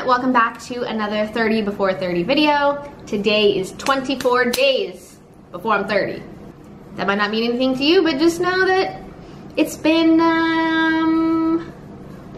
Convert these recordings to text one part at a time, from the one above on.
welcome back to another 30 before 30 video. Today is 24 days before I'm 30. That might not mean anything to you, but just know that it's been,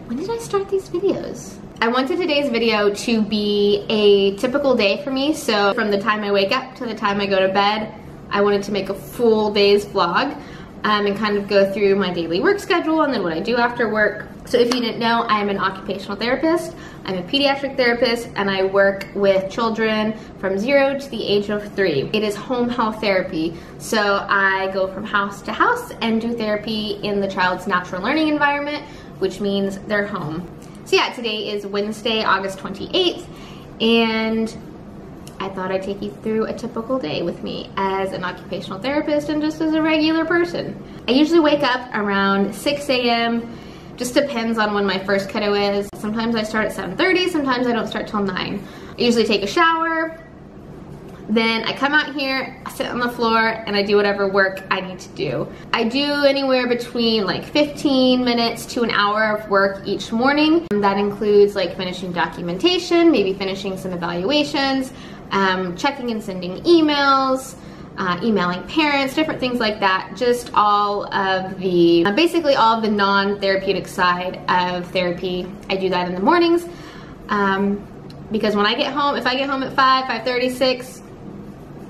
when did I start these videos? I wanted today's video to be a typical day for me, so from the time I wake up to the time I go to bed, I wanted to make a full day's vlog and kind of go through my daily work schedule and then what I do after work. So if you didn't know, I'm an occupational therapist. I'm a pediatric therapist and I work with children from 0 to the age of 3. It is home health therapy. So I go from house to house and do therapy in the child's natural learning environment, which means their home. So yeah, today is Wednesday, August 28th, and I thought I'd take you through a typical day with me as an occupational therapist and just as a regular person. I usually wake up around 6 a.m. Just depends on when my first kiddo is. Sometimes I start at 7:30, sometimes I don't start till 9. I usually take a shower, then I come out here, I sit on the floor, and I do whatever work I need to do. I do anywhere between like 15 minutes to an hour of work each morning. That includes like finishing documentation, maybe finishing some evaluations, checking and sending emails, emailing parents, different things like that. Just all of the, basically all of the non-therapeutic side of therapy. I do that in the mornings because when I get home, if I get home at 5:30, 6,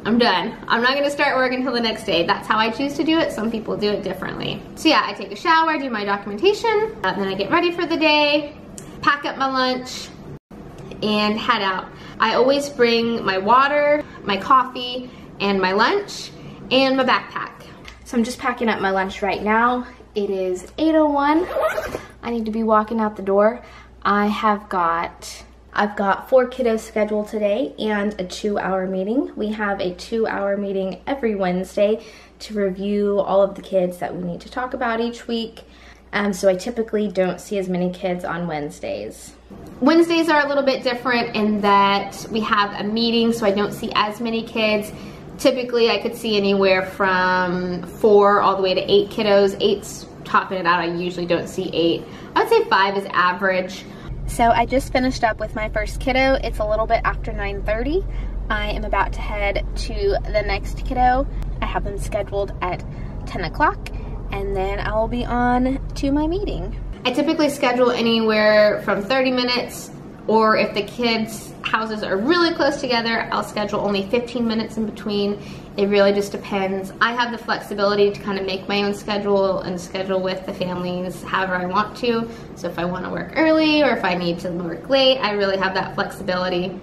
I'm done. I'm not gonna start work until the next day. That's how I choose to do it. Some people do it differently. So yeah, I take a shower, do my documentation, then I get ready for the day, pack up my lunch, and head out. I always bring my water, my coffee, and my lunch, and my backpack. So I'm just packing up my lunch right now. It is 8:01. I need to be walking out the door. I've got 4 kiddos scheduled today and a 2-hour meeting. We have a 2-hour meeting every Wednesday to review all of the kids that we need to talk about each week. So I typically don't see as many kids on Wednesdays. Wednesdays are a little bit different in that we have a meeting, so I don't see as many kids. Typically I could see anywhere from 4 all the way to 8 kiddos. 8's topping it out. I usually don't see 8. I would say 5 is average. So I just finished up with my first kiddo. It's a little bit after 9:30. I am about to head to the next kiddo. I have them scheduled at 10 o'clock and then I will be on to my meeting. I typically schedule anywhere from 30 minutes, or if the kids' houses are really close together, I'll schedule only 15 minutes in between. It really just depends. I have the flexibility to kind of make my own schedule and schedule with the families however I want to. So if I want to work early or if I need to work late, I really have that flexibility.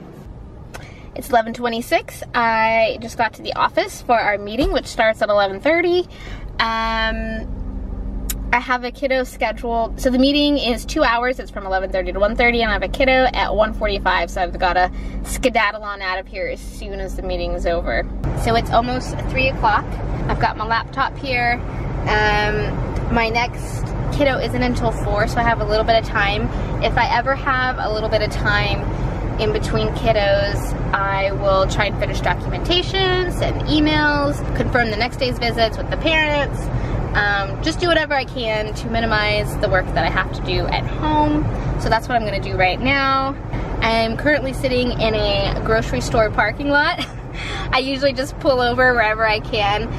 It's 11:26. I just got to the office for our meeting, which starts at 11:30. I have a kiddo scheduled, so the meeting is 2 hours. It's from 11:30 to 1:30, and I have a kiddo at 1:45, so I've got to skedaddle on out of here as soon as the meeting is over. So it's almost 3 o'clock. I've got my laptop here. My next kiddo isn't until 4, so I have a little bit of time. If I ever have a little bit of time in between kiddos, I will try and finish documentation, send emails, confirm the next day's visits with the parents. Just do whatever I can to minimize the work that I have to do at home. So that's what I'm gonna do right now. I'm currently sitting in a grocery store parking lot. I usually just pull over wherever I can,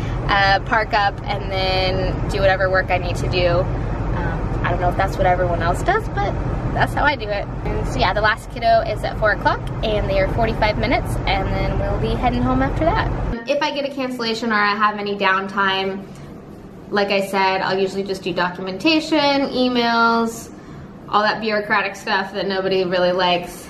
park up, and then do whatever work I need to do. I don't know if that's what everyone else does, but that's how I do it. And so yeah, the last kiddo is at 4 o'clock, and they are 45 minutes, and then we'll be heading home after that. If I get a cancellation or I have any downtime, like I said, I'll usually just do documentation, emails, all that bureaucratic stuff that nobody really likes.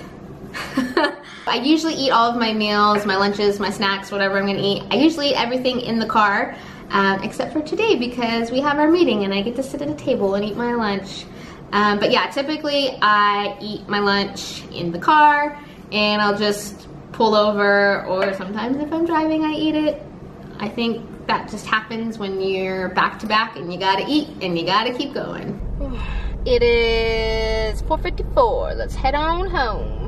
I usually eat all of my meals, my lunches, my snacks, whatever I'm gonna eat. I usually eat everything in the car, except for today because we have our meeting and I get to sit at a table and eat my lunch. But yeah, typically I eat my lunch in the car and I'll just pull over, or sometimes if I'm driving I eat it. I think that just happens when you're back to back and you gotta eat and you gotta keep going. It is 4:54. Let's head on home.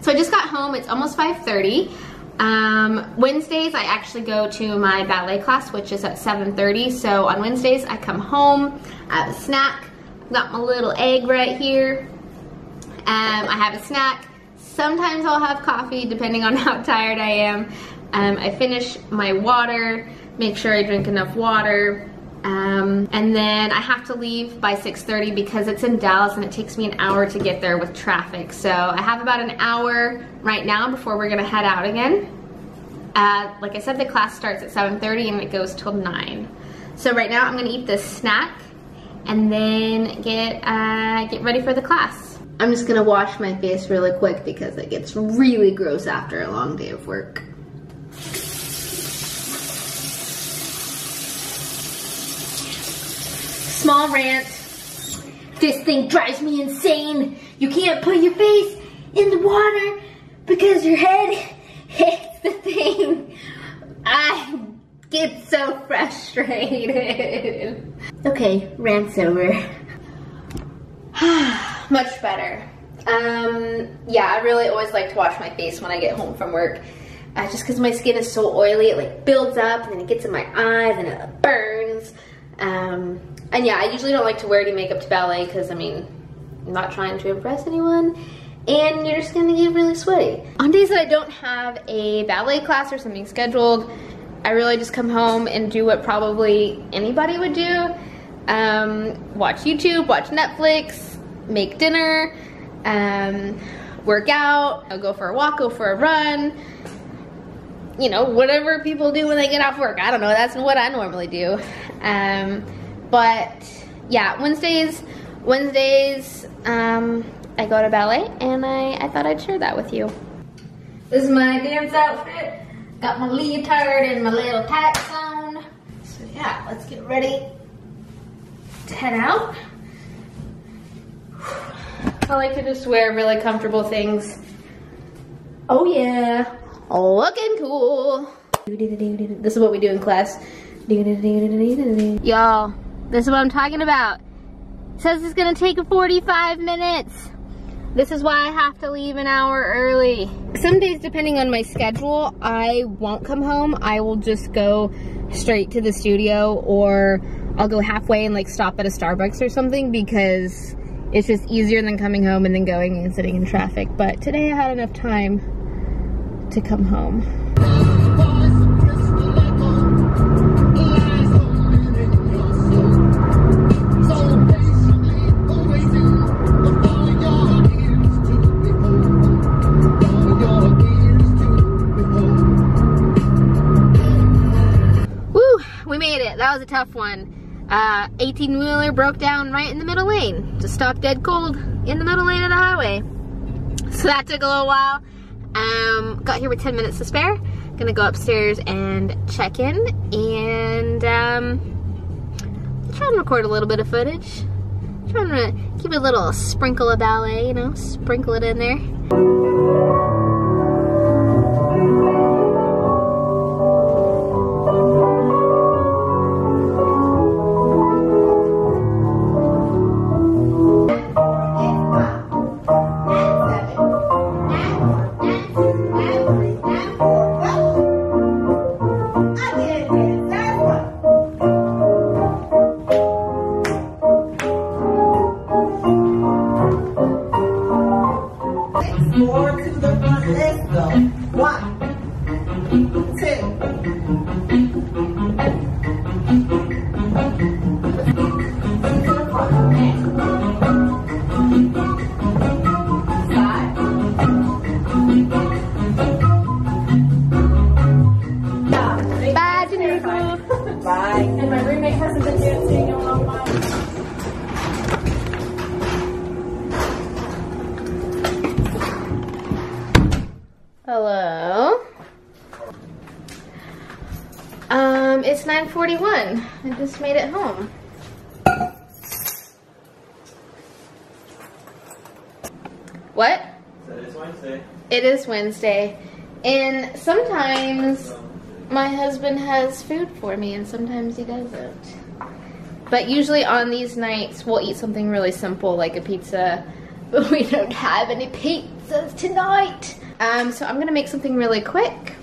So I just got home. It's almost 5:30. Wednesdays I actually go to my ballet class, which is at 7:30. So on Wednesdays I come home, I have a snack. Got my little egg right here. I have a snack. Sometimes I'll have coffee depending on how tired I am. I finish my water, make sure I drink enough water. And then I have to leave by 6:30 because it's in Dallas and it takes me an hour to get there with traffic. So I have about an hour right now before we're gonna head out again. Like I said, the class starts at 7:30 and it goes till 9. So right now I'm gonna eat this snack and then get ready for the class. I'm just gonna wash my face really quick because it gets really gross after a long day of work. Small rant. This thing drives me insane. You can't put your face in the water because your head hits the thing. I get so frustrated. Okay, rant's over. Much better. Yeah, I really always like to wash my face when I get home from work. Just because my skin is so oily, it like builds up and then it gets in my eyes and it burns. And yeah, I usually don't like to wear any makeup to ballet because, I mean, I'm not trying to impress anyone. And you're just gonna get really sweaty. On days that I don't have a ballet class or something scheduled, I really just come home and do what probably anybody would do. Watch YouTube, watch Netflix, make dinner, work out, I'll go for a walk, go for a run. You know, whatever people do when they get off work. I don't know, that's what I normally do. But yeah, Wednesdays, I go to ballet and I thought I'd share that with you. This is my dance outfit. Got my leotard and my little tights on. So yeah, let's get ready to head out. I like to just wear really comfortable things. Oh yeah, looking cool. This is what we do in class. Y'all, this is what I'm talking about. It says it's gonna take 45 minutes. This is why I have to leave an hour early. Some days, depending on my schedule, I won't come home. I will just go straight to the studio, or I'll go halfway and like stop at a Starbucks or something because it's just easier than coming home and then going and sitting in traffic. But today I had enough time to come home. That was a tough one. 18-wheeler broke down right in the middle lane. Just stopped dead cold in the middle lane of the highway. So that took a little while. Got here with 10 minutes to spare. Gonna go upstairs and check in and try and record a little bit of footage. Trying to keep a little sprinkle of ballet, you know, sprinkle it in there. Hello. It's 9:41. I just made it home. What? So it's Wednesday. It is Wednesday. And sometimes my husband has food for me and sometimes he doesn't. But usually on these nights we'll eat something really simple like a pizza, but we don't have any pizzas tonight. So I'm gonna make something really quick.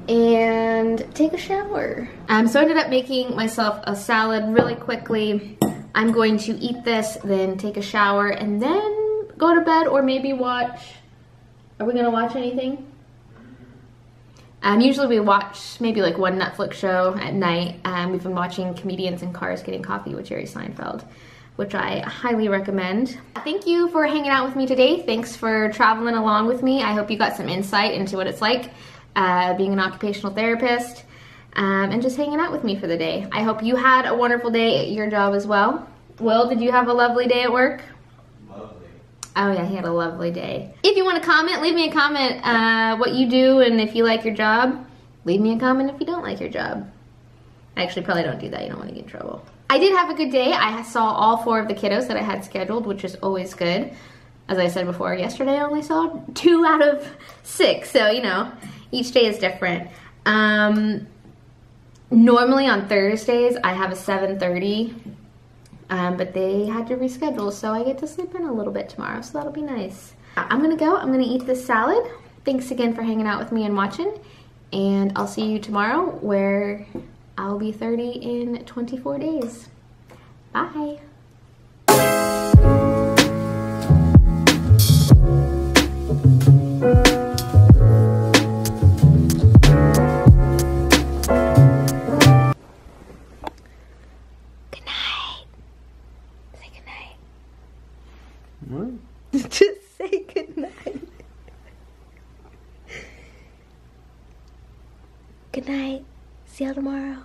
and take a shower. So I ended up making myself a salad really quickly. I'm going to eat this, then take a shower, and then go to bed, or maybe watch. Are we gonna watch anything? Usually we watch maybe like one Netflix show at night. We've been watching Comedians in Cars Getting Coffee with Jerry Seinfeld, which I highly recommend. Thank you for hanging out with me today. Thanks for traveling along with me. I hope you got some insight into what it's like being an occupational therapist and just hanging out with me for the day. I hope you had a wonderful day at your job as well. Will, did you have a lovely day at work? Oh yeah, he had a lovely day. If you want to comment, leave me a comment what you do, and if you like your job, leave me a comment if you don't like your job. Actually, probably don't do that. You don't want to get in trouble. I did have a good day. I saw all 4 of the kiddos that I had scheduled, which is always good. As I said before, yesterday I only saw 2 out of 6, so you know, each day is different. Normally on Thursdays I have a 7:30. But they had to reschedule, so I get to sleep in a little bit tomorrow, so that'll be nice. I'm gonna go, I'm gonna eat this salad. Thanks again for hanging out with me and watching, and I'll see you tomorrow where I'll be 30 in 24 days. Bye. What? Just say goodnight. Good night. See y'all tomorrow.